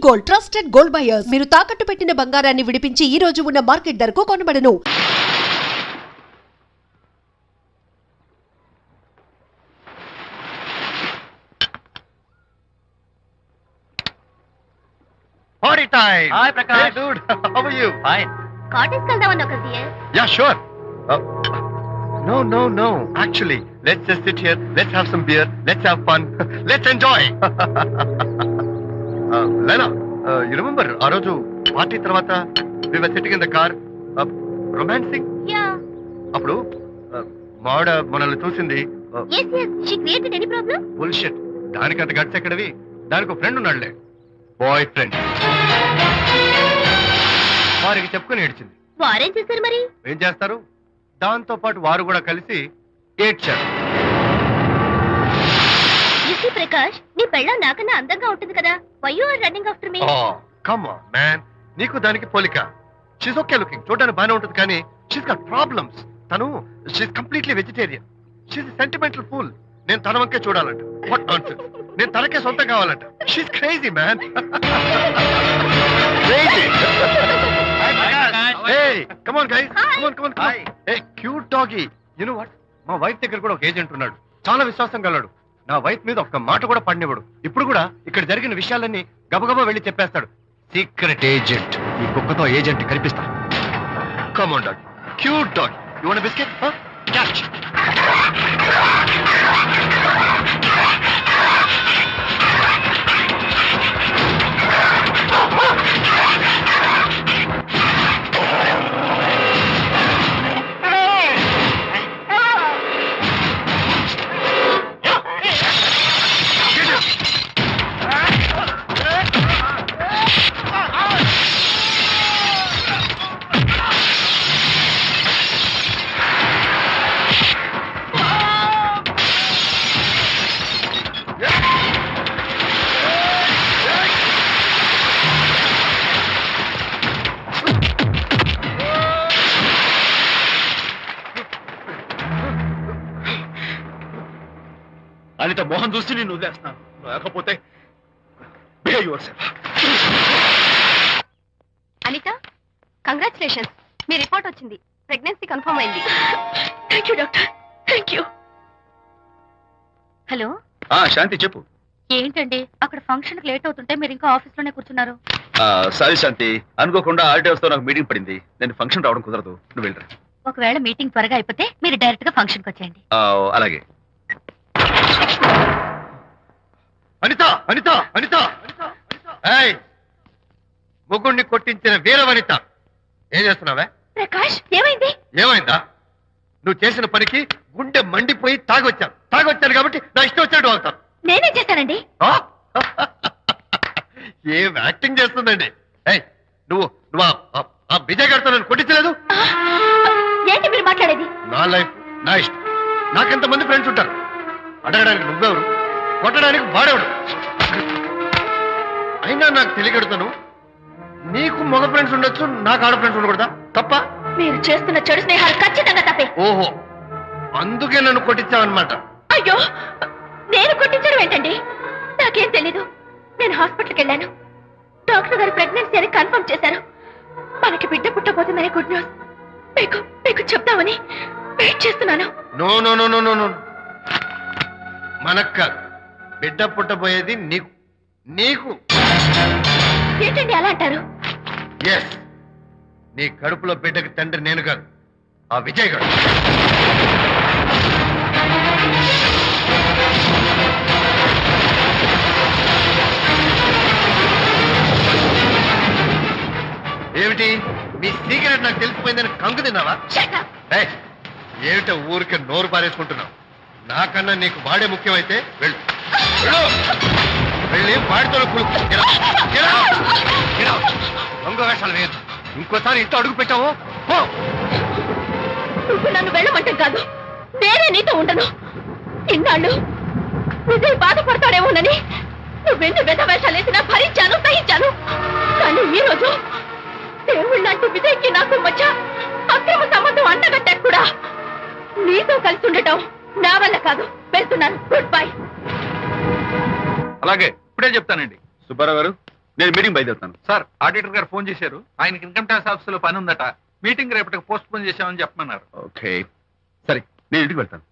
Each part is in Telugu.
Gold trusted gold buyers. మీరు తాకట్టు పెట్టిన బంగారాన్ని విడిపించి ఈ రోజు ఉన్న మార్కెట్ ధరకు కొనబడను. Party time! Hi, Prakash. Hey, dude. How are you? Fine. Cottage వెళ్దామన్నా కదా dear. Yeah, sure. No. Actually, let's just sit here. Let's have some beer. Let's have fun. Let's enjoy. Lena, you remember ఆ రోజు పార్టీ తర్వాత we were sitting in the car, romancing? Yeah. అప్పుడు మావిడ మనల్ని చూసింది. Yes. She created any problem? Bullshit. దానికి అంత గట్స్ ఎక్కడవి? దానికి ఒక ఫ్రెండ్ ఉన్నాడులే, బాయ్ ఫ్రెండ్. వారికి చెప్పుకొని ఏడ్చింది. వారేం చేశారు మరి? ఏం చేస్తారు, దాంతో పాటు వారు కూడా కలిసి ఏడ్చారు. యూసీ ప్రకాష్, నీ పెళ్ళం నాకన్నా అందంగా ఉంటుంది కదా. Why you are running after me? Come on man, నీకు దానికి పోలిక. షీస్ ఓకే లుకింగ్, చూడడానికి బాగానే ఉంటుంది, కానీ షీస్ గాట్ ప్రాబ్లమ్స్. తను she's completely vegetarian. She's sentimental pool. నేను తన వంకే చూడాలంట. What nonsense. నేను తనకే సొంతం కావాలంట. She's crazy man. Crazy. Hey, come on guys. Come on. Hey, cute doggy. You know what? మా వైఫ్ దగ్గర కూడా ఒక ఏజెంట్ ఉన్నాడు. చాలా విశ్వాసం గలడు. నా వైఫ్ మీద ఒక్క మాట కూడా పడినివ్వడు. ఇప్పుడు కూడా ఇక్కడ జరిగిన విషయాలన్నీ గబగబా వెళ్ళి చెప్పేస్తాడు. Secret agent. ఈ కుక్కతో ఏజెంట్ కనిపిస్తా. Come on doggy. Cute doggy. You want a biscuit? Huh? Catch. Anitha Mohan చూసి నేను వదిలేస్తున్నాను, లేకపోతే behave yourself. అనిత, కంగ్రాచులేషన్స్. మీ రిపోర్ట్ వచ్చింది. ప్రెగ్నెన్సీ కన్ఫర్మ్ అయింది. Thank you doctor. Thank you. Hello Shanti చెప్పు. ఏంటండి అక్కడ ఫంక్షన్ కి లేట్ అవుతుంటే మీరు ఇంకా ఆఫీస్ లోనే కూర్చున్నారు? సారీ శాంతి, అనుకోకుండా ఆర్టీఎస్ తో నాకు మీటింగ్ పడింది. నేను ఫంక్షన్ రావడం కుదరదు, నువ్వు వెళ్ళరా. ఒకవేళ మీటింగ్ త్వరగా అయిపోతే మీరు డైరెక్ట్ గా ఫంక్షన్ కి వచ్చేయండి. అలాగే. అనిత ఏయ్, ముగ్గుడిని కొట్టించిన వీర వనిత, ఏం చేస్తున్నావే? ప్రకాష్, ఏమైంది? ఏమైందా? నువ్వు చేసిన పనికి గుండె మండిపోయి తాగొచ్చాను కాబట్టి నా ఇష్టం వచ్చాడు అవుతాను. నేనేం చేస్తానండి? ఏం యాక్టింగ్ చేస్తుందండి. ఏయ్, నువ్వు ఆ విజయ్ గారితో నన్ను కొట్టించలేదు. ఏంటి మీరు మాట్లాడేది? నా లైఫ్ నా ఇష్టం. నాకెంతమంది ఫ్రెండ్స్ ఉంటారు. అడగడానికి నువ్వెవరు, కొట్టడానికి వాడేవాడు. అయినా నాకు తెలియగడుతాను, నీకు మగ ఫ్రెండ్స్ ఉండొచ్చు, నాకు ఆడ ఫ్రెండ్స్ ఉండకూడదా? తప్ప? మీరు చేస్తున్న చెడు స్నేహాలు ఖచ్చితంగా తప్పే. ఓహో, అందుకే నన్ను కొట్టించావన్నమాట. అయ్యో, నేను కొట్టించడం ఏంటండి? నాకేం తెలీదు. నేను హాస్పిటల్కి వెళ్ళాను. డాక్టర్ గారు ప్రెగ్నెన్సీ అని కన్ఫర్మ్ చేశారు. మనకి బిడ్డ పుట్టబోతుందని గుడ్ న్యూస్ మీకు చెప్తామని వెయిట్ చేస్తున్నాను. నో, మనక్క బిడ్డ పుట్టబోయేది నీకు. ఏంటండి అలా అంటారు? ఎస్, నీ కడుపులో బిడ్డకి తండ్రి నేను కాదు, ఆ విజయ్ గారు. ఏమిటి మీ సీక్రెట్ నాకు తెలిసిపోయిందని కంగు తిన్నావా? ఏమిటో ఊరికే నోరు పారేసుకుంటున్నావు? నాకన్నా నీకు వాడే ముఖ్యమైతే వెళ్ళు. వెళ్ళి వాడితో దొంగ వేషాలు వేయద్దు. ఇంకోసారి ఇంట్లో అడుగు పెట్టావు నువ్వు నన్ను వెళ్ళమంటాం కాదు, నేనే నీతో ఉండను. ఇన్నాళ్ళు విజయ్ బాధపడతాడేమోనని నువ్వెన్ని వేషాలు వేసినా భరించాను, సహించాను. కానీ ఈ రోజు దేవుళ్ళంటూ విజయ్కి నాకు మధ్య అక్రమ సంబంధం అంటగట్టాక కూడా నీతో కలిసి ఉండటం నా వల్ల కాదు. వెళ్తున్నాను. Good bye. అలాగే, ఇప్పుడే చెప్తానండి. సుబ్బారావు గారు, నేను మీటింగ్ బయలుదేరుతాను. సార్ ఆడిటర్ గారు ఫోన్ చేశారు. ఆయనకి ఇన్కమ్ ట్యాక్స్ ఆఫీస్ లో పని ఉందట. మీటింగ్ రేపటికి పోస్ట్ పోన్ చేశామని చెప్పమన్నారు. ఓకే సరే, నేను ఇంటికి వెళ్తాను.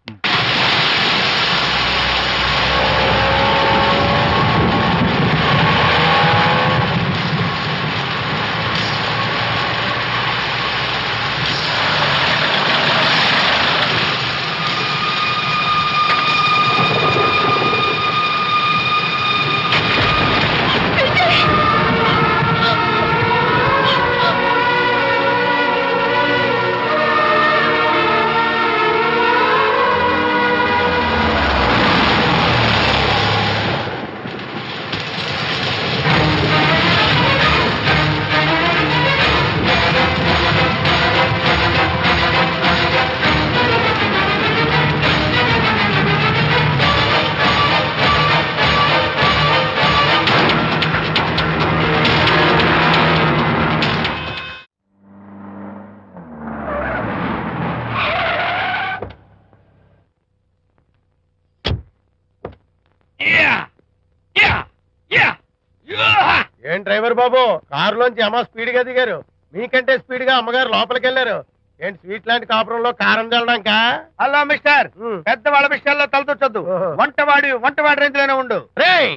ఏం డ్రైవర్ బాబు, కారులోంచి అమ్మ స్పీడ్ గా దిగారు, మీకంటే స్పీడ్ గా అమ్మగారు లోపలికి వెళ్ళారు. ఏంటి స్వీట్ లాంటి కాపురంలో కారం చల్లడానికా? హలో మిస్టర్, పెద్దవాళ్ళ విషయాల్లో తలదొచ్చొద్దు. వంటవాడి రేంజ్ లోనే ఉండు. రేయ్,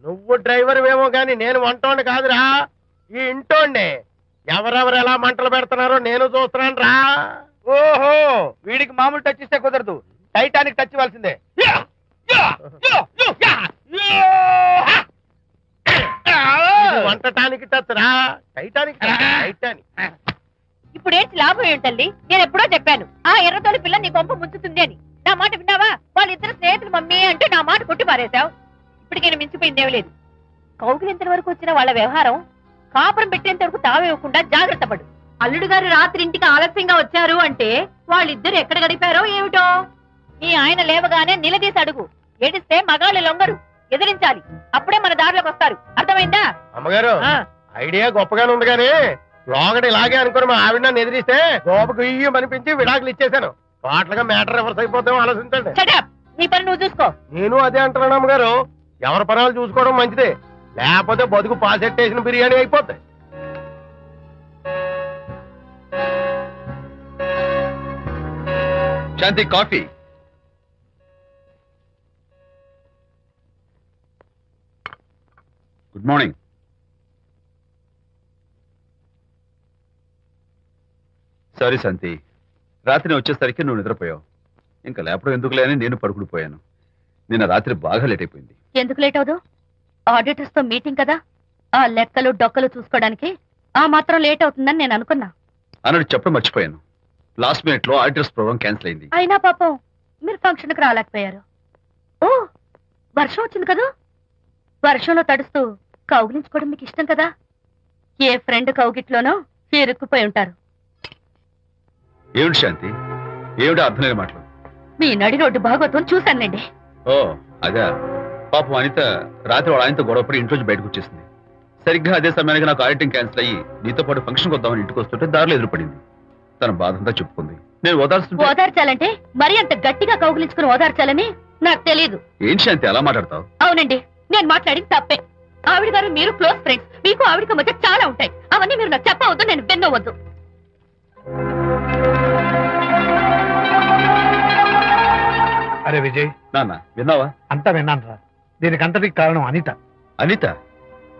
నువ్వు డ్రైవర్ ఏమో గాని నేను వంటోండి కాదురా, ఈ ఇంటోండి. ఎవరెవరు ఎలా మంటలు పెడుతున్నారో నేను చూస్తున్నాను రా. ఓహో, వీడికి మామూలు టచ్ ఇస్తే కుదరదు, టైటానిక్ టచ్ ఇవ్వాల్సిందే. ఇది వంటటానికి టచ్ రా, టైటానిక్ టైటానిక్. ఇప్పుడు ఏంటి లాభం ఏంటల్లి? నేను ఎప్పుడో చెప్పాను ఆ ఎర్రతోలి పిల్ల నీ కొంప ముంచుతుంది అని. నా మాట విన్నావా? వాళ్ళిద్దరు స్నేహితులు మమ్మీ అంటే నా మాట కొట్టి పారేశావు. ఇప్పటికైనా మించిపోయిందేం లేదు. కౌగిలింత వరకు వచ్చిన వాళ్ళ వ్యవహారం కాపురం పెట్టేంత వరకు తావేయకుండా జాగ్రత్త పడు. అల్లుడు గారు రాత్రి ఇంటికి ఆలస్యంగా వచ్చారు అంటే వాళ్ళిద్దరు ఎక్కడ గడిపారో ఏమిటో. నీ ఆయన లేవగానే నిలదీసి అడుగు. ఏడిస్తే మగాళ్ళు లొంగరు, ఎదిరించాలి. అప్పుడే మన దారిలోకి వస్తారు. అర్థమైందా? అమ్మగారు ఐడియా గొప్పగానే ఉంది కానీ లోగడ ఇలాగే అనుకుని మా ఆవిడ నన్ను ఎదిరిస్తే గోపకు ఇయ్యం అనిపించి విడాకులు ఇచ్చేశాను. పాటలుగా మ్యాటర్ రివర్స్ అయిపోతామో ఆలోచించండి. Shut up. నీ పని నువ్వు చూసుకో. నేను అదే అంటున్నాను అమ్మగారు, ఎవరి పనాలు చూసుకోవడం మంచిదే, లేకపోతే బతుకు పాసెట్టేసిన బిర్యానీ అయిపోతాయి. శాంతి కాఫీ. Good morning. సారీ శాంతి, రాత్రి వచ్చేసరికి నువ్వు నిద్రపోయావు. ఇంకా లేపడం ఎందుకులే అని నేను పడుకుడిపోయాను. నిన్న రాత్రి బాగా లేట్ అయిపోయింది. ఎందుకు లేట్ అవదు? ఆడిటర్స్ తో మీటింగ్ కదా, ఆ లెక్కలు డొక్కలు చూసుకోవడానికి ఆ మాత్రం లేట్ అవుతుందని నేను అనుకున్నా. అన్నట్టు చెప్పడం మర్చిపోయాను. లాస్ట్ మినిట్ లో ఆడిటర్స్ ప్రోగ్రామ్ క్యాన్సిల్ అయింది. అయినా పాపం మీరు ఫంక్షన్ కి రాలేకపోయారు. ఓ, వర్షం వచ్చింది కదా, వర్షంలో తడుస్తూ కౌగిలించుకోవడం మీకు ఇష్టం కదా. ఏ ఫ్రెండ్ కౌగిట్లోనో ఇరుక్కుపోయి ఉంటారు. ఏమిటి శాంతి, ఏమిటి అర్థం లేని మాటలు? మీ నడి రోడ్డు భాగవతం చూశానండి. ఓ అదే, పాపం అనిత రాత్రి వాళ్ళ ఆయనతో గొడవపడి ఇంట్లోంచి బయటకు వచ్చేసింది. సరిగ్గా అదే సమయానికి నాకు ఆడిటింగ్ క్యాన్సిల్ అయ్యి నీతో పాటు ఫంక్షన్కి వద్దామని ఇంటికి వస్తుంటే దారిలో ఎదురుపడింది. తన బాధంతా చెప్పుకుంది. నేను ఓదార్చాలంటే మరి అంత గట్టిగా కౌగిలించుకుని ఓదార్చాలని నాకు తెలియదు. ఏం శాంతి అలా మాట్లాడతావు? అవునండి, నేను మాట్లాడింది తప్పే. ఆవిడ గారు మీరు క్లోజ్ ఫ్రెండ్స్, మీకు ఆవిడకి మధ్య చాలా ఉంటాయి. అవన్నీ మీరు నాకు చెప్పవద్దు, నేను విన్నవద్దు. అరే విజయ్, నాన్న విన్నావా? అంతా విన్నాను రా. దీనికి అంతటికి కారణం అనిత. అనిత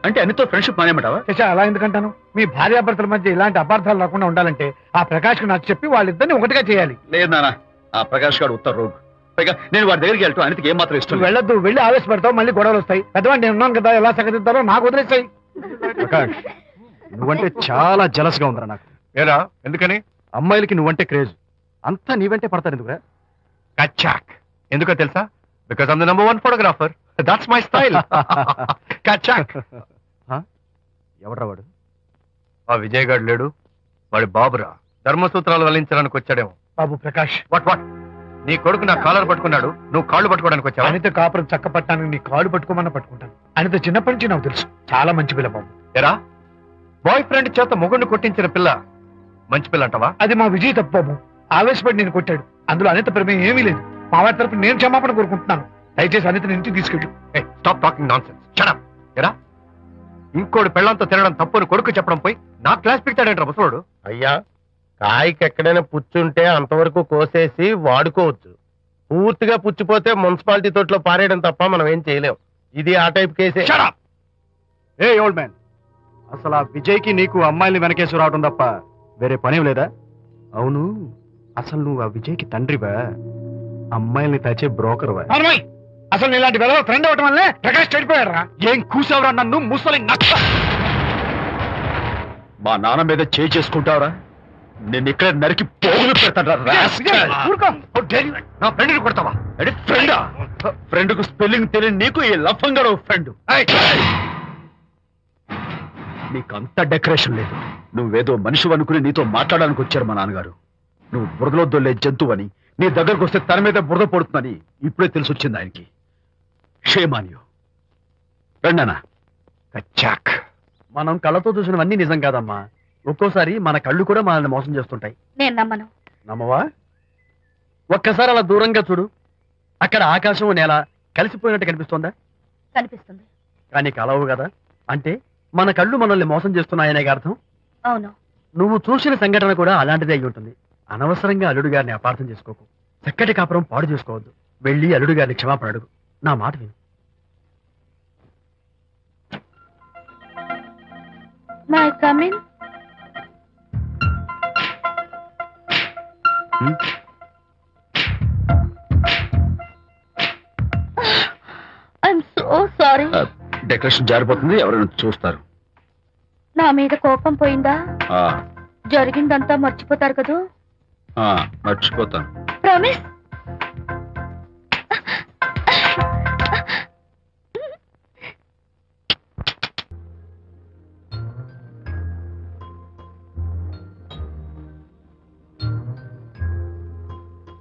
అంటే అనితో ఫ్రెండ్షిప్ మానేమంటావా? శశా, అలా ఎందుకంటాను? మీ భార్యాభర్తల మధ్య ఇలాంటి అపార్థాలు రాకుండా ఉండాలంటే ఆ ప్రకాష్ కు నాకు చెప్పి వాళ్ళిద్దరిని ఒకటిగా చేయాలి. లేదు నాన్న, ఆ ప్రకాష్ గారు ఉత్తర రోగ్. పైగా నేను వాడి దగ్గరికి వెళ్తాను, అనితకి ఏం మాత్రం ఇష్టం నువ్వు వెళ్ళొద్దు, వెళ్ళి ఆవేశపడతావు, మళ్ళీ గొడవలు వస్తాయి. పెద్దవాడిని నేను ఉన్నాను కదా, ఎలా సగదిద్దారో నాకు వదిలేస్తాయి. ప్రకాష్, నువ్వంటే చాలా జలస్ గా ఉందిరా నాకు. ఏరా ఎందుకని? అమ్మాయిలకి నువ్వంటే క్రేజ్, అంతా నీవంటే పడతారు ఎందుకురా? కచ్చాక్. ఎందుకో తెలుసా? Because I'm the number 1 photographer. That's my style. కచ్చాక్. ఎవడ్రా వాడు? ఆ విజయ్ గారు లేడు, వాడి బాబురా. ధర్మసూత్రాలు వల్లించడానికి వచ్చాడేమో. బాబు ప్రకాష్, వాట్ నీ కొడుకు నా కాలర్ పట్టుకున్నాడు, నువ్వు కాళ్ళు పట్టుకోవడానికి వచ్చావా? అనిత కాపురం చక్క పట్టడానికి నీ కాళ్ళు పట్టుకోమన్నా పట్టుకుంటాను. అనిత చిన్నప్పటి నుంచి నాకు తెలుసు, చాలా మంచి పిల్ల బాబు. ఎరా, బాయ్ ఫ్రెండ్ చేత మొగుడిని కొట్టించిన పిల్ల మంచి పిల్ల అంటావా? అది మా విజయ్ తప్పు బాబు. ఆవేశపడి నేను కొట్టాడు, అందులో అనిత ప్రమేయం ఏమీ లేదు. మా వారి తరపు నేను క్షమాపణ కోరుకుంటున్నాను. దయచేసి అనితని ఇంటికి తీసుకెళ్ళు. Stop talking nonsense. Shut up. ఎరా, ఇంకోటి పెళ్ళంతో తినడం తప్పుని కొడుకు చెప్పడం పోయి నా క్లాస్ పిక్తాడంటారు ముసలోడు. అయ్యా, కాయకి ఎక్కడైనా పుచ్చుంటే అంతవరకు కోసేసి వాడుకోవచ్చు. పూర్తిగా పుచ్చిపోతే మున్సిపాలిటీ తోటలో పారేయడం తప్ప మనం ఏం చేయలేం. ఇది ఆ టైప్ కేసే. ఏ ఓల్డ్ మ్యాన్, అసలు ఆ విజయ్కి నీకు అమ్మాయిని వెనకేసి రావడం తప్ప వేరే పనేం లేదా? అవును, అసలు నువ్వు ఆ విజయ్కి తండ్రివా, అమ్మాయిల్ని తెచ్చే బ్రోకర్వా? అసలు ఇలాంటి వెధవ ఫ్రెండ్ అవటం వల్లే ప్రకాష్ చెడిపోయాడు రా. ఏం కూసావురా నన్ను ముసలి నక్క? మా నాన్న మీద చేయి చేసుకుంటావురా? నేను ఇక్కడ నరికి పోగులు పెడతాను. నా ఫ్రెండ్ని కొడతావా? ఫ్రెండా? ఫ్రెండ్ కు స్పెల్లింగ్ తెలియని నీకు ఈ లఫంగా ఫ్రెండ్. నీకు అంత డెకరేషన్ లేదు. నువ్వేదో మనిషి అనుకుని నీతో మాట్లాడడానికి వచ్చారు మా నాన్నగారు. నువ్వు బురదలో దొల్లే జంతువు అని, నీ దగ్గరకు వస్తే తన మీద బురద పడుతుందని ఇప్పుడే తెలిసి వచ్చింది ఆయనకి. షేమాన్యు రండనా. కచ్చాక్. మనం కళ్ళతో చూసినవన్నీ నిజం కాదమ్మా. ఒక్కోసారి మన కళ్ళు కూడా మనల్ని మోసం చేస్తుంటాయి. నేను నమ్మను. నమ్మవా? ఒక్కసారి అలా దూరంగా చూడు. అక్కడ ఆకాశం నేల కలిసిపోయినట్టు కనిపిస్తోందా? కనిపిస్తుంది. కానీ కలవు కదా. అంటే మన కళ్ళు మనల్ని మోసం చేస్తున్నాయనే అర్థం. అవును. నువ్వు చూసిన సంఘటన కూడా అలాంటిదే అయి ఉంటుంది. అనవసరంగా అల్లుడు గారిని అపార్థం చేసుకోకు. చక్కటి కాపురం పాడు చేసుకోవద్దు. వెళ్ళి అల్లుడు గారిని క్షమాపణ అడుగు. నా మాట విను. May come in. I'm so sorry. Decoration జారిపోతుంది, ఎవరైనా చూస్తారు. నా మీద కోపం పోయిందా? ఆ, జరిగిందంతా మర్చిపోతారు కదూ? ఆ, మర్చిపోతాను. ప్రామిస్.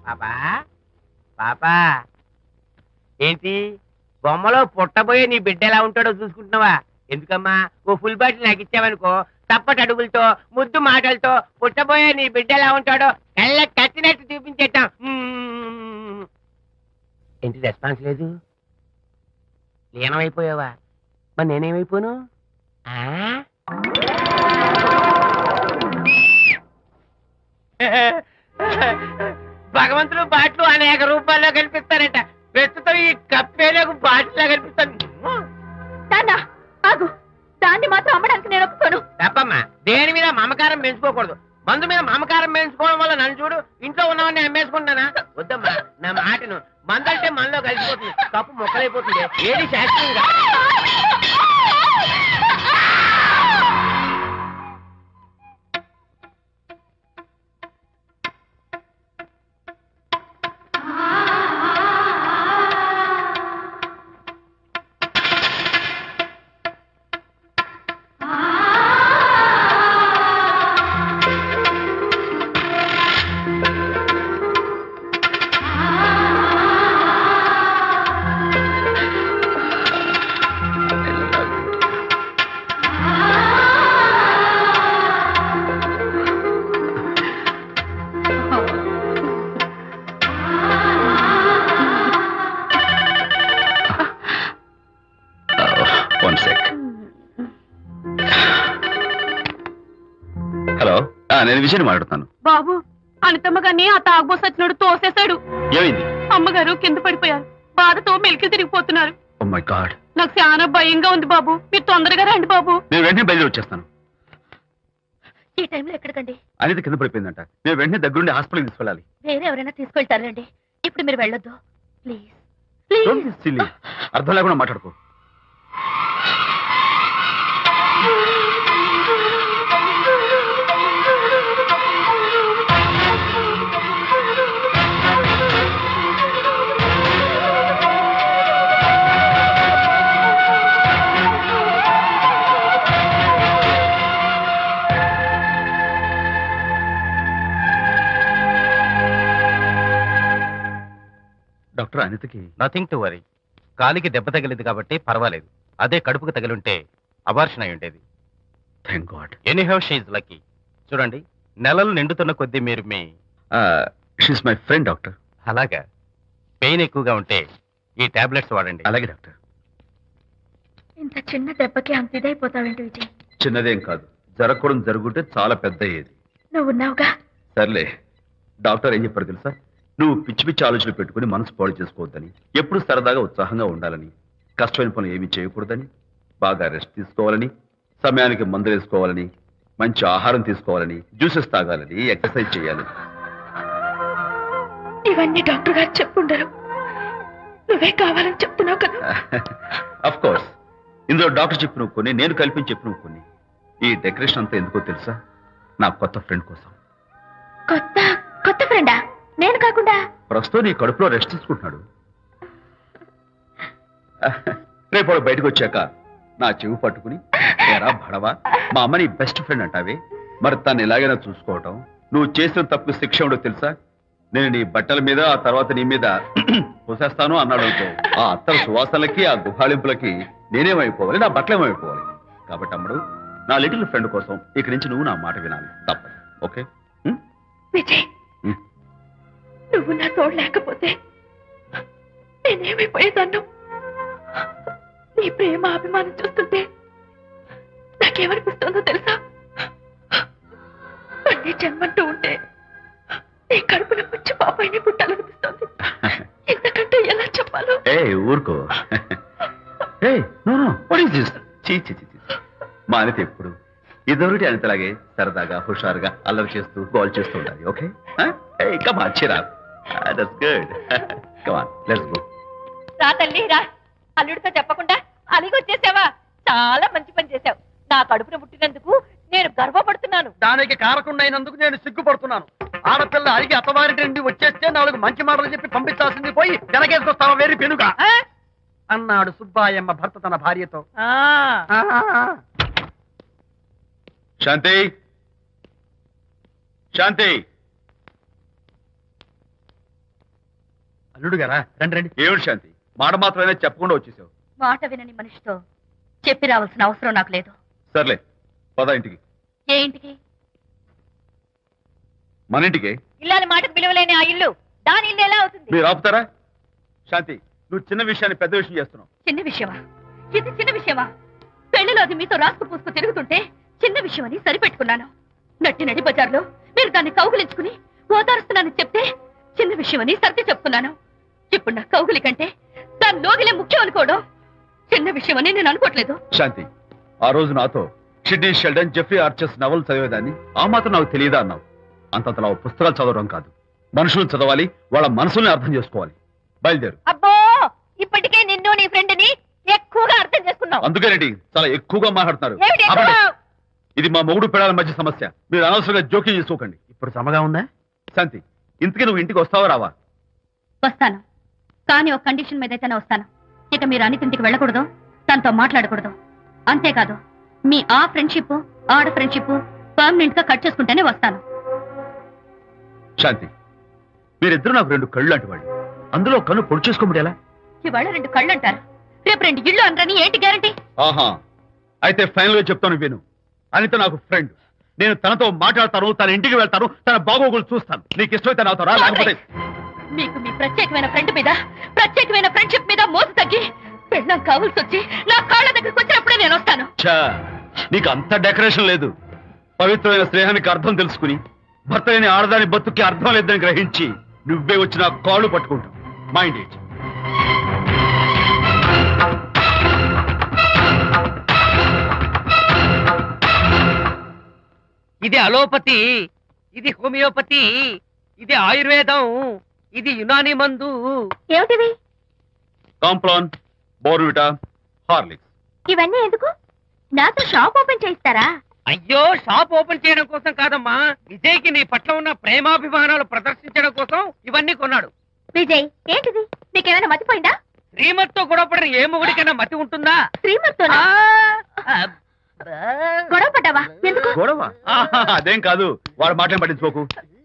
పాపా పాపా, ఏంటి బొమ్మలో పుట్టబోయే నీ బిడ్డ ఎలా ఉంటాడో చూసుకుంటున్నావా? ఎందుకమ్మా, ఓ ఫుల్ బాటిల్ నాకు ఇచ్చావనుకో, తప్పటి అడుగులతో ముద్దు మాటలతో పుట్టబోయే నీ బిడ్డ ఎలా ఉంటాడో కళ్ళ కట్టినట్టు చూపించేద్దాం. ఏంటి రెస్పాన్స్ లేదు? లీనమైపోయావా? మరి నేనేమైపోను? భగవంతుడు బాట్లు అనేక రూపాల్లో కనిపిస్తారట. ప్రస్తుతం ఈ కప్పేలకు బాటిల్లా కనిపిస్తాను. ఆగు, దాన్ని మాత్రం అమ్మడానికి నేను ఒప్పుకోను. తప్పమ్మా, దేని మీద మమకారం పెంచుకోకూడదు. మందు మీద మమకారం పెంచుకోవడం వల్ల నన్ను చూడు, ఇంట్లో ఉన్నవన్నీ అమ్మేసుకుంటానా? వద్దమ్మా, నా మాటను. మందు అంటే మనలో కలిసిపోతుంది, కప్పు మొక్కలైపోతుంది. ఏది శాస్త్రీయంగా హలో, నేను విజయ్ మాట్లాడుతాను. బాబు, అనితమ్మ గారిని ఆ తాగుబోసచ్చినోడు తోసేశాడు. ఏమైంది? అమ్మగారు కింద పడిపోయారు. బాధతో మెలికి తిరిగిపోతున్నారు. ఓ మై గాడ్, నాకు చాలా భయంగా ఉంది బాబు. మీరు తొందరగా రండి బాబు. నేను వెంటనే బయలుదేరి వచ్చేస్తాను. ఈ టైంలో ఎక్కడికండి? అనిత కింద పడిపోయిందంట. నేను వెంటనే దగ్గరుండి హాస్పిటల్కి తీసుకెళ్ళాలి. వేరే ఎవరైనా తీసుకెళ్తారండి. ఇప్పుడు మీరు వెళ్ళొద్దు ప్లీజ్. Don't be silly. అర్థం లేకుండా మాట్లాడుకో. డాక్టర్, అనితకి నథింగ్ టు వరీ. కాలికి దెబ్బ తగిలింది కాబట్టి పర్వాలేదు. అదే కడుపుకు తగిలింటే అబార్షన్ అయి ఉండేది. Thank God. Anyhow she is lucky. చూడండి, నెలలు నిండుతున్న కొద్దీ మీరు మీ షీస్ మై ఫ్రెండ్ డాక్టర్. అలాగా. పెయిన్ ఎక్కువగా ఉంటే ఈ టాబ్లెట్స్ వాడండి. అలాగే డాక్టర్. ఇంత చిన్న దెబ్బకి అంత ఇదైపోతావేంటి విజయ్? చిన్నదేం కాదు, జరగకూడదు జరుగుంటే చాలా పెద్ద అయ్యేది. నువ్వు ఉన్నావుగా. సర్లే, డాక్టర్ ఏం చెప్పారు తెలుసా? నువ్వు పిచ్చి పిచ్చి ఆలోచనలు పెట్టుకుని మనసు పాడు చేసుకోవద్దని, ఎప్పుడు సరదాగా ఉత్సాహంగా ఉండాలని, కష్టమైన పనులు ఏమీ చేయకూడదని, బాగా రెస్ట్ తీసుకోవాలని, సమయానికి మందులు వేసుకోవాలని, మంచి ఆహారం తీసుకోవాలని, జ్యూసెస్ తాగాలని, ఎక్సర్సైజ్ చేయాలని. ఇవన్నీ డాక్టర్ గారు చెప్పుండరు, నువ్వే కావాలని చెప్తున్నావు కదా. అఫ్ కోర్స్, ఇందులో డాక్టర్ చెప్పిన కొన్ని, నేను కల్పించి చెప్పిన కొన్ని. ఈ డెకరేషన్ అంతా ఎందుకో తెలుసా? నా కొత్త ఫ్రెండ్ కోసం. కొత్త కొత్త ఫ్రెండా? నేను కాకుండా? ప్రస్తుతం నీ కడుపులో రెస్ట్ తీసుకుంటున్నాడు. రేపు వాడు బయటకు వచ్చాక నా చెవి పట్టుకుని, ఎరా భడవా, మా అమ్మ నీ బెస్ట్ ఫ్రెండ్ అంటావే, మరి తను ఎలాగైనా చూసుకోవటం. నువ్వు చేసిన తప్పు శిక్ష ఉండో తెలుసా? నేను నీ బట్టల మీద, ఆ తర్వాత నీ మీద పోసేస్తాను అన్నాడు అనుకో, ఆ అత్తల సువాసనలకి, ఆ గుహాళింపులకి నేనేమైపోవాలి, నా బట్టలేమైపోవాలి. కాబట్టి అమ్మడు, నా లిటిల్ ఫ్రెండ్ కోసం ఇక్కడి నుంచి నువ్వు నా మాట వినాలి, తప్పదు. ఓకే? విజయ్, నువ్వు నా తోడు లేకపోతే నేనేమైపోయేదాన్ను. నీ ప్రేమ అభిమానం చూస్తుంటే నాకేమనిపిస్తుందో తెలుసా? మళ్ళీ జన్మంటూ ఉంటే నీ కడుపున వచ్చి పాపాయిని పుట్టాలనిపిస్తుంది. ఇంతకంటే ఎలా చెప్పాలో? ఏ ఊరుకో. ఏ no no, what is this? చీ చీ చీ. మా అనిత ఎప్పుడు ఇదొకటి అనితలాగే సరదాగా, హుషారుగా అల్లరి చేస్తూ, గోల్ చేస్తూ ఉండాలి. Okay? Come on, cheer up. That's good. Come on, let's go. రా తల్లి రా. అల్లుడితో చెప్పకుండా అలిగొచ్చేసావా? చాలా మంచి పని చేశావు. నా కడుపున పుట్టినందుకు నేను గర్వపడుతున్నాను. దానికి కారకుండైనందుకు నేను సిగ్గుపడుతున్నాను. ఆడపిల్ల అడిగి అత్తవారి నుండి వచ్చేస్తే 4 మంచి మాటలు చెప్పి పంపించాల్సింది పోయి వెనకేసుకొస్తావా వేరు పెనుగా అన్నాడు సుబ్బాయమ్మ భర్త తన భార్యతో. శాంతి, శాంతి. అల్లుడు గారా, రండి రండి. ఏమిటి శాంతి, మాట మాత్రమే చెప్పకుండా వచ్చేసావు? మాట వినని మనిషితో చెప్పి రావాల్సిన అవసరం నాకు లేదు. సర్లే, పద ఇంటికి. ఏ ఇంటికి? మన ఇంటికి. ఇల్లాలి మాటకు విలువలేని ఆ ఇల్లు, దాని ఇల్లు ఎలా అవుతుంది? మీరు ఆపుతారా? శాంతి, నువ్వు చిన్న విషయాన్ని పెద్ద విషయం చేస్తున్నావు. చిన్న విషయమా? ఇది చిన్న విషయమా? పెళ్లిలో అది మీతో రాసుకు పూసుకు తిరుగుతుంటే చిన్న విషయమని సరిపెట్టుకున్నాను. నట్టి నడి బజార్లో మీరు దాన్ని కౌగులించుకుని ఓదారుస్తున్నానని చెప్తే చిన్న విషయమని సర్ది చెప్తున్నాను. ఇప్పుడు నా కౌగులి కంటే దాని లోగిలే ముఖ్యం అనుకోవడం చిన్న విషయమని నేను అనుకోవట్లేదు. శాంతి, ఆ రోజు నాతో Sidney Sheldon, Jeffrey Archer's novel చదివేదాన్ని, ఆ మాత్రం నాకు తెలియదా అన్నావు. అంతంతలా పుస్తకాలు చదవడం కాదు, మనుషులు చదవాలి, వాళ్ళ మనసుల్ని అర్థం చేసుకోవాలి. బయలుదేరు. అబ్బో, ఇప్పటికే నిన్ను నీ ఫ్రెండ్ ని ఎక్కువగా అర్థం చేసుకున్నావు. అందుకేనండి చాలా ఎక్కువగా మాట్లాడుతున్నారు. ఏమిటి ఎక్కువ? ఆపండి. ఇది మా మొగుడు పిల్లల మధ్య సమస్య, మీరు అనవసరంగా జోక్యం చేసుకోకండి. ఇప్పుడు సమగా ఉందా? శాంతి, ఇంతకీ నువ్వు ఇంటికి వస్తావా రావా? వస్తాను, కానీ ఒక కండిషన్ మీద అయితేనే వస్తాను. ఇక మీరు అనితింటికి వెళ్ళకూడదు, తనతో మాట్లాడకూడదు. అంతేకాదు, మీ ఆ ఫ్రెండ్షిప్, ఆడ ఫ్రెండ్షిప్ పర్మనెంట్ గా కట్ చేసుకుంటేనే వస్తాను. శాంతి, మీరిద్దరు నాకు 2 కళ్ళు లాంటి వాళ్ళు, అందులో కన్ను పొడి చేసుకోమంటే ఎలా? ఇవాళ 2 కళ్ళు అంటారు, రేపు 2 ఇళ్ళు అంటారని ఏంటి గ్యారంటీ? ఆహా, అయితే ఫైనల్ గా చెప్తాను విను. అనిత నాకు ఫ్రెండ్, నేను తనతో మాట్లాడతాను, తన ఇంటికి వెళ్తాను, తన బాగోగులు చూస్తాను. నీకు ఇష్టమైతే నాతో రా, లేకపోతే మీకు మీ ప్రత్యేకమైన ఫ్రెండ్ మీద, ప్రత్యేకమైన ఫ్రెండ్షిప్ మీద మోసు తగ్గి పెళ్ళం కావాల్సి వచ్చి నా కాళ్ళ దగ్గరికి వచ్చినప్పుడే నేను వస్తాను. ఛా, నీకు అంత డెకరేషన్ లేదు. పవిత్రమైన స్నేహానికి అర్థం తెలుసుకుని, భర్త లేని ఆడదాని బతుక్కి అర్థం లేదని గ్రహించి నువ్వే వచ్చి నా కాళ్ళు పట్టుకుంటావు. Mind it. ఇది అలోపతి, ఇది హోమియోపతి, ఇది ఆయుర్వేదం, ఇది యునాని మందు. ఏమిటివి? Complan, Bournvita, Horlicks. ఇవన్నీ ఎందుకు? నాతో షాప్ ఓపెన్ చేయిస్తారా? అయ్యో, షాప్ ఓపెన్ చేయడం కోసం కాదమ్మా, విజయ్కి నీ పట్ల ఉన్న ప్రేమాభిమానాలు ప్రదర్శించడం కోసం ఇవన్నీ కొన్నాడు. విజయ్, ఏంటిది? నీకేమైనా మతిపోయిందా? శ్రీమతితో గొడవపడిన ఏ మొగుడికైనా మతి ఉంటుందా? శ్రీమతితో గొడవ పడ్డావా? ఎందుకు? గొడవ? ఆహా, అదేం కాదు, వాడు మాటలు పట్టించుకోకు.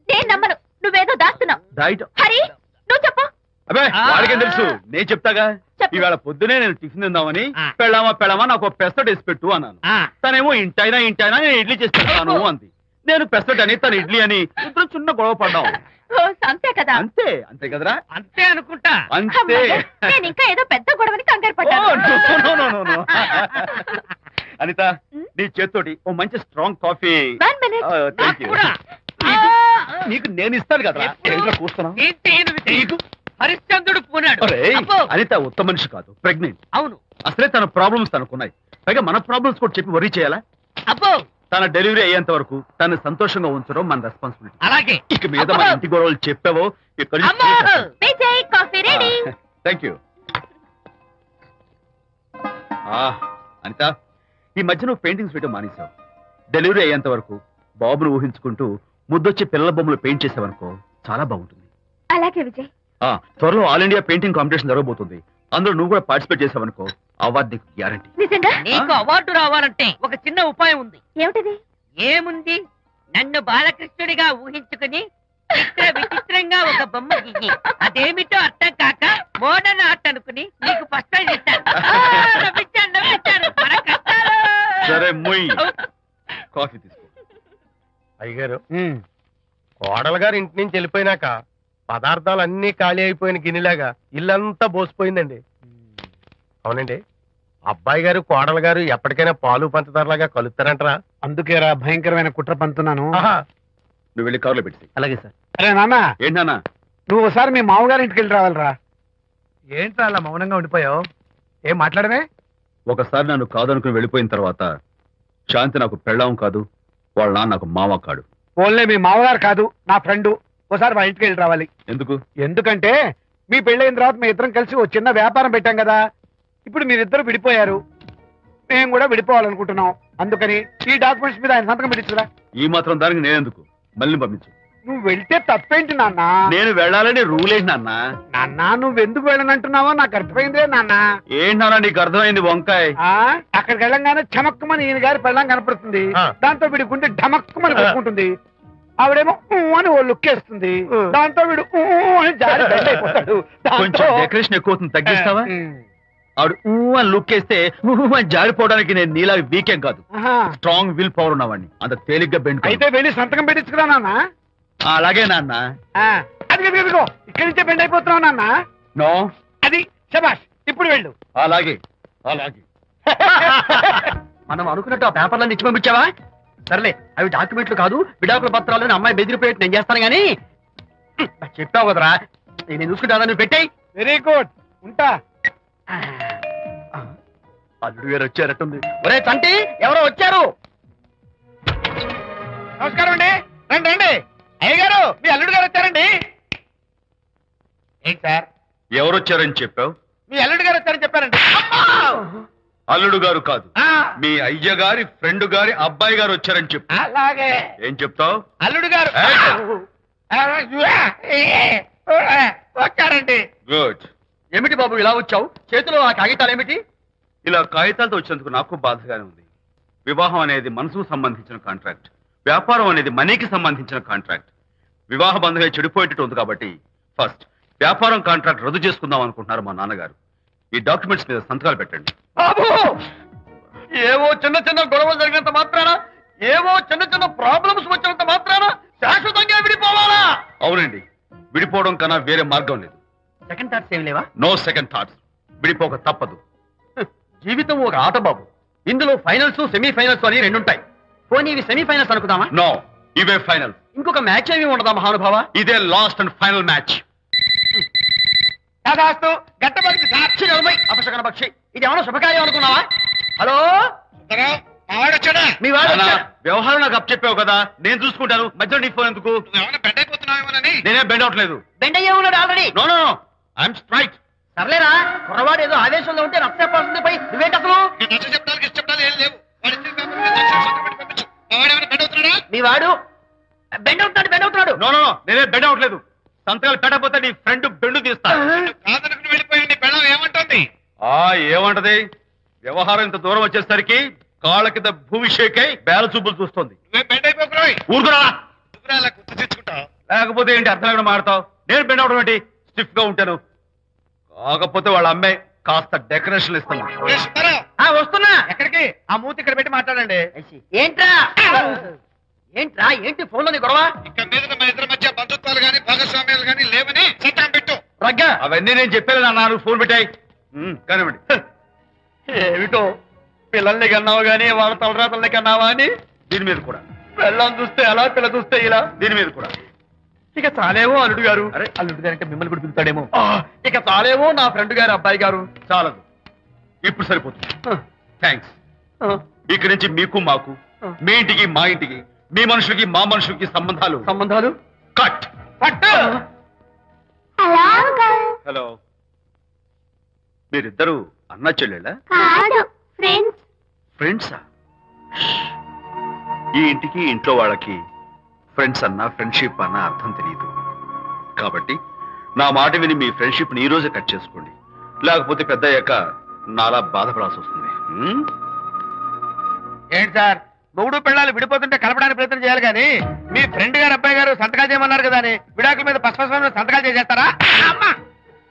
నేను నమ్మను, నువ్వేదో దాస్తున్నావు. డైట్. హరి, నువ్వు చెప్పు. అబ్బే, వాడికేం తెలుసు, నేను చెప్తాగా. చెప్పు. ఇవాళ పొద్దునే నేను టిఫిన్ తిందామని, పెళ్ళామా నాకు ఒక పెసరట్ వేసి పెట్టు అన్నాను. తనేమో ఇంటైనా నేను ఇడ్లీ చేసి పెడతాను అంది. నేను పెసరట్ అని తను ఇడ్లీ అని ఇద్దరు చిన్న గొడవ పడ్డాం. ఓ, అంతే కదా. అంతే అంతే కదరా? అంతే అనుకుంటా. అంతే. అమ్మయ్య, నేను ఇంకా ఏదో పెద్ద గొడవని కంగారు ఓ, పడ్డాను. no, no, no, no, no. Anitha నీ చేత్తోటి ఓ మంచి strong coffee. 1 minute. Thank you. కూడా. నీకు నేను ఇస్తాను కదా. ఎప్పుడు? కూస్తున్నావు ఏంటి నువ్వు? హరిశ్చంద్రుడు పూనాడు. అబ్బో. అనిత ఉత్తమ మనిషి కాదు, ప్రెగ్నెంట్. అవును. అసలే తన ప్రాబ్లమ్స్ తనకున్నాయి, పైగా మన ప్రాబ్లమ్స్ కూడా చెప్పి వరీ చేయాలా? అబ్బో. తన డెలివరీ అయ్యేంత వరకు తను సంతోషంగా ఉంచడం మన రెస్పాన్సిబిలిటీ. అలాగే. ఇక మీద మన ఇంటి గొడవలు చెప్పావో ఇక్కడ అమ్మో. Vijay, coffee ready. Thank you. Anitha, ఈ మధ్య నువ్వు పెయింటింగ్స్ వేయడం మానేశావు. డెలివరీ అయ్యేంత వరకు బాబును ఊహించుకుంటూ ముద్దొచ్చి పిల్లల బొమ్మలు పెయింట్ చేసావనుకో చాలా బాగుంటుంది. అలాగే విజయ్. త్వరలో ఆల్ ఇండియా పెయింటింగ్ కాంపిటీషన్ జరగబోతుంది. అందులో నువ్వు కూడా పార్టిసిపేట్ చేసావనుకో అవార్డు నీకు గ్యారంటీ. నిజంగా? నీకు అవార్డు రావాలంటే ఒక చిన్న ఉపాయం ఉంది. ఏమిటిది? ఏముంది, నన్ను బాలకృష్ణుడిగా ఊహించుకుని విచిత్రంగా ఒక బొమ్మ గీయి అదేమిటో అర్థం కాక మోడర్న్ ఆర్ట్ అనుకుని నీకు ఫస్ట్ ప్రైజ్ ఇస్తాను. నవ్వించాను. మన కష్టాలు. సరే ముయ్, కాఫీ తీసుకో. అయ్యగారు, కోడలు గారు ఇంటి నుంచి వెళ్ళిపోయినాక పదార్థాలు అన్ని ఖాళీ అయిపోయిన గిన్నెలాగా ఇల్లంతా బోసిపోయిందండి. అవునండి, అబ్బాయి గారు కోడలు గారు ఎప్పటికైనా పాలు పంచదారలాగా కలుస్తారంటరా? అందుకేరా భయంకరమైన కుట్ర పంతున్నాను. నువ్వు వెళ్ళి కారులో పెట్టి. అలాగే సార్. అరే నాన్న, ఏంటన్నా? నువ్వు ఒకసారి మీ మామగారి ఇంటికి వెళ్ళి రావాలిరా. ఏంట్రా అలా మౌనంగా ఉండిపోయావు? ఏం మాట్లాడమే? ఒకసారి నన్ను కాదనుకుని వెళ్ళిపోయిన తర్వాత శాంతి నాకు పెళ్ళాం కాదు, వాళ్ళ నాన్న నాకు మామ కాడు. ఓన్లే మీ మామగారు కాదు, నా ఫ్రెండ్. ఒకసారి మా ఇంటికి వెళ్ళి రావాలి. ఎందుకు? ఎందుకంటే మీ పెళ్ళైన తర్వాత మీ ఇద్దరం కలిసి ఓ చిన్న వ్యాపారం పెట్టాం కదా. ఇప్పుడు మీరిద్దరు విడిపోయారు, మేము కూడా విడిపోవాలనుకుంటున్నాం. అందుకని ఈ డాక్యుమెంట్స్ మీద ఆయన సంతకం పెట్టించురా. ఈ మాత్రం దానికి నేనెందుకు? మళ్ళీ పంపించు. నువ్వు వెళ్తే తప్పేంటి నాన్న? నేను వెళ్ళాలని రూల్ ఏంటి నాన్న? నాన్న, నువ్వెందుకు వెళ్ళనంటున్నావో నాకు అర్థమైందే నాన్న. ఏంటి నాన్న నీకు అర్థమైంది వంకాయ? అక్కడికి వెళ్ళంగానే చమక్కుమని ఈయన గారి పెళ్ళం కనపడుతుంది. దాంతో వీడి గుండె ఢమక్కుమని కొట్టుకుంటుంది. ఆవిడేమో అని ఓ లుక్ వేస్తుంది. దాంతో వీడు అని జారి బెండ్ అయిపోతాడు. కొంచెం డెకరేషన్ ఎక్కువ అవుతుంది, తగ్గిస్తావా? ఆవిడ అని లుక్ వేస్తే అని జారిపోవడానికి నేను నీలా వీకేం కాదు, స్ట్రాంగ్ విల్ పవర్ ఉన్నవాడిని. అంత తేలిగ్గా బెండ్ అయితే వెళ్ళి సంతకం పెట్టించుకురా నాన్న. అలాగే నాన్న. అది ఇదిగో ఇక్కడి నుంచే బెండ్ అయిపోతున్నావు నాన్న. నో, అది శబాష్, ఇప్పుడు వెళ్ళు. అలాగే అలాగే. మనం అనుకున్నట్టు ఆ పేపర్లను ఇచ్చి పంపించావా? సర్లే, అవి డాక్యుమెంట్లు కాదు, విడాకుల పత్రాలు. అమ్మాయి బెదిరిపోయేట్టు నేను చేస్తాను గానీ చెప్పావు కదరా, నేను చూసుకుంటా. నువ్వు పెట్టాయి. వెరీ గుడ్, ఉంటా. అల్లుడు గారు వచ్చారట్టుంది. ఒరే తంటి, ఎవరో వచ్చారు. నమస్కారం అండి. రండి రండి. అయ్యగారు, మీ అల్లుడు గారు వచ్చారండి. ఏంటి సార్? ఎవరు వచ్చారని చెప్పావు? మీ అల్లుడు గారు వచ్చారని చెప్పారండి. అల్లుడు గారు కాదు, మీ అయ్య గారి ఫ్రెండ్ గారి అబ్బాయి గారు వచ్చారని చెప్పు. అలాగే. ఏం చెప్తావు? అల్లుడు గారు వచ్చారండి. గుడ్. ఏమిటి బాబు ఇలా వచ్చావు? చేతిలో ఆ కాగితాలు ఏమిటి? ఇలా కాగితాలతో వచ్చినందుకు నాకు బాధగానే ఉంది. వివాహం అనేది మనసుకు సంబంధించిన కాంట్రాక్ట్, వ్యాపారం అనేది మనీకి సంబంధించిన కాంట్రాక్ట్. వివాహ బంధంగా చెడిపోయేటట్టు ఉంది కాబట్టి ఫస్ట్ వ్యాపారం కాంట్రాక్ట్ రద్దు చేసుకుందాం అనుకుంటున్నారు మా నాన్నగారు. ఈ డాక్యుమెంట్స్ మీద సంతకాలు పెట్టండి. బాబు, ఏవో చిన్న చిన్న గొడవలు జరిగినంత మాత్రాన, ఏవో చిన్న చిన్న ప్రాబ్లమ్స్ వచ్చినంత మాత్రాన శాశ్వతంగా విడిపోవాలా? అవునండి, విడిపోవడం కన్నా వేరే మార్గం లేదు. సెకండ్ థాట్స్ ఏమి లేవా? No second thoughts. విడిపోక తప్పదు. జీవితం ఒక ఆట బాబు. ఇందులో ఫైనల్స్, సెమీఫైనల్స్ అని రెండుంటాయి. పోనీ ఇవి సెమీఫైనల్స్ అనుకుందామా? నో, ఇవే ఫైనల్. ఇంకొక మ్యాచ్ ఏమి ఉండదా మహానుభావ? ఇదే లాస్ట్ అండ్ ఫైనల్ మ్యాచ్. గట్టబడికి సాక్షి నలభై అపశకన పక్షి. ఇది ఏమన్నా శుభకార్యం అనుకున్నావా? హలో, మీ వాడు నాన్న, వ్యవహారం నాకు అప్ చెప్పావు కదా, నేను చూసుకుంటాను. మధ్యలో నీ ఫోన్ ఎందుకు? నేనే బెండ్ అవట్లేదు. బెండ్ అయ్యే ఉన్నాడు already. No no no, I'm straight. సర్లేరా, కుర్రవాడు ఏదో ఆవేశంలో ఉంటే నచ్చ చెప్పాల్సింది పోయి నువ్వేంటి అసలు? మీ వాడు బెండ్ అవుతున్నాడు. నో నో నో, నేనే బెండ్ అవట్లేదు. సంతకాలు పెట్టకపోతే నీ ఫ్రెండ్ బెండు తీస్తా. ఏమంటది? వ్యవహారం ఇంత దూరం వచ్చేసరికి కాళ్ళ కింద భూమి షేక్ అయి బేల చూపులు చూస్తుంది. ఊరుకురా, లేకపోతే ఏంటి అర్థం లేకుండా మాడతావు? నేను బెండ్ అవడం ఏంటి? స్టిఫ్ గా ఉంటాను. కాకపోతే వాళ్ళ అమ్మాయి కాస్త డెకరేషన్ ఇస్తాను. వస్తున్నా. ఎక్కడికి? ఆ మూతి ఇక్కడ పెట్టి మాట్లాడండి. ఏంట్రా ఏంట్రా ఏంటి ఫోన్ లోని గొడవ? ఇక మీద మన ఇద్దరి మధ్య బంధుత్వాలు గాని భాగస్వామ్యాలు గాని లేవని సంతకం పెట్టు. రగ్గా అవన్నీ నేను చెప్పాను అన్నారు, ఫోన్ పెట్టాయి కానివ్వండి. ఏమిటో పిల్లల్ని కన్నావు గానీ వాళ్ళ తలరాతల్ని కన్నావా అని. దీని మీద కూడా, పిల్లల్ని చూస్తే అలా పిల్ల చూస్తే ఇలా. దీని మీద కూడా. ఇక చాలేమో అల్లుడు గారు. అరే, అల్లుడు గారు అంటే మిమ్మల్ని కూడా పిలుతాడేమో. ఇక చాలేమో నా ఫ్రెండ్ గారు అబ్బాయి గారు. చాలదు, ఇప్పుడు సరిపోతుంది. థ్యాంక్స్. ఇక్కడి నుంచి మీకు మాకు, మీ ఇంటికి మా ఇంటికి, మీ మనుషులకి మా మనుషులకి సంబంధాలు కట్. పట్టు. హలో, మీరిద్దరు అన్నా చెల్లెళ్ళా? ఫ్రెండ్సా? ఈ ఇంటికి ఇంట్లో వాళ్ళకి ఫ్రెండ్స్ అన్నా ఫ్రెండ్షిప్ అన్నా అర్థం తెలియదు. కాబట్టి నా మాట విని మీ ఫ్రెండ్షిప్ ని ఈ రోజే కట్ చేసుకోండి, లేకపోతే పెద్ద అయ్యాక నాలా బాధపడాల్సి వస్తుంది. ఏంటి సార్, మొగుడు పిల్లలు విడిపోతుంటే కలపడానికి ప్రయత్నం చేయాలి కానీ మీ ఫ్రెండ్ గారు అబ్బాయి గారు సంతకాలు చేయమన్నారు కదా అని విడాకుల మీద పసుపస్వామి సంతకాలు చేసేస్తారా?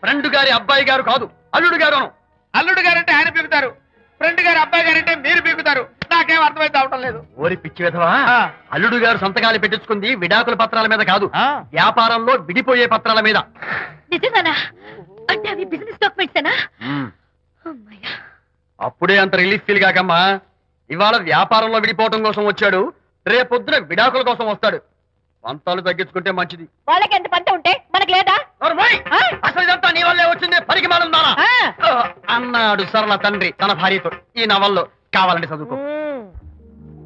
ఫ్రెండ్ గారి అబ్బాయి గారు కాదు, అల్లుడు గారు. అల్లుడు గారంటే ఆయన పీకుతారు, ఫ్రెండ్ గారు అబ్బాయి గారంటే మీరు పీకుతారు. నాకేం అర్థమైతే అవటం లేదు. ఓరి పిచ్చి విధవా, అల్లుడు గారు సంతకాలు పెట్టించుకుంది విడాకుల పత్రాల మీద కాదు, వ్యాపారంలో విడిపోయే పత్రాల మీద. నిజంగానా? అంటే అవి బిజినెస్ డాక్యుమెంట్సేనా? అమ్మయ్యా. అప్పుడే అంత రిలీఫ్ ఫీల్ కాకమ్మా. ఇవాళ వ్యాపారంలో విడిపోవటం కోసం వచ్చాడు, రేపొద్దున విడాకుల కోసం వస్తాడు. పంతాలు తగ్గించుకుంటే మంచిది. వాళ్ళకి ఎంత పంట ఉంటే మనకి లేదా? అసలు ఇదంతా నీ వల్లే వచ్చింది, పరిగమానం అన్నాడు సరళ తండ్రి తన భార్యతో. ఈ నవల్లో కావాలంటే చదువుకో.